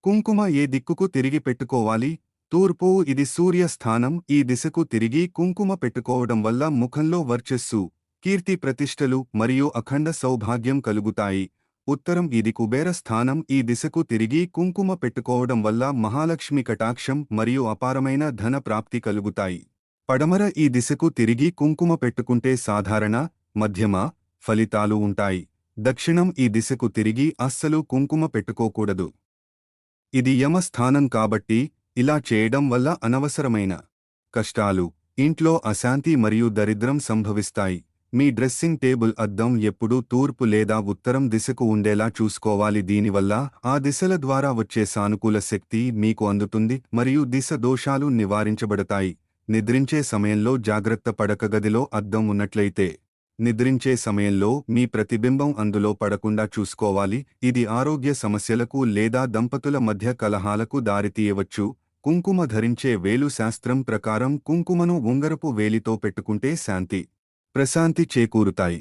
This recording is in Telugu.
కుంకుమ ఏ దిక్కుకు తిరిగి పెట్టుకోవాలి? తూర్పు. ఇది సూర్య స్థానం. ఈ దిశకు తిరిగి కుంకుమ పెట్టుకోవడం వల్ల ముఖంలో వర్చస్సు, కీర్తి ప్రతిష్టలు మరియు అఖండ సౌభాగ్యం కలుగుతాయి. ఉత్తరం. ఇది కుబేర స్థానం. ఈ దిశకు తిరిగి కుంకుమ పెట్టుకోవడం వల్ల మహాలక్ష్మి కటాక్షం మరియు అపారమైన ధన ప్రాప్తి కలుగుతాయి. పడమర. ఈ దిశకు తిరిగి కుంకుమ పెట్టుకుంటే సాధారణ, మధ్యమ ఫలితాలు ఉంటాయి. దక్షిణం. ఈ దిశకు తిరిగి అస్సలు కుంకుమ పెట్టుకోకూడదు. ఇది యమ స్థానం కాబట్టి ఇలా చేయడం వల్ల అనవసరమైన కష్టాలు, ఇంట్లో అశాంతి మరియు దరిద్రం సంభవిస్తాయి. మీ డ్రెస్సింగ్ టేబుల్ అద్దం ఎప్పుడూ తూర్పు లేదా ఉత్తరం దిశకు ఉండేలా చూసుకోవాలి. దీనివల్ల ఆ దిశల ద్వారా వచ్చే సానుకూల శక్తి మీకు అందుతుంది మరియు దిశ దోషాలు నివారించబడతాయి. నిద్రించే సమయంలో జాగ్రత్త. పడక గదిలో అద్దం ఉన్నట్లయితే నిద్రించే సమయంలో మీ ప్రతిబింబం అందులో పడకుండా చూసుకోవాలి. ఇది ఆరోగ్య సమస్యలకు లేదా దంపతుల మధ్య కలహాలకు దారితీయవచ్చు. కుంకుమ ధరించే వేలు. శాస్త్రం ప్రకారం కుంకుమను ఉంగరపు వేలితో పెట్టుకుంటే శాంతి, ప్రశాంతి చేకూరుతాయి.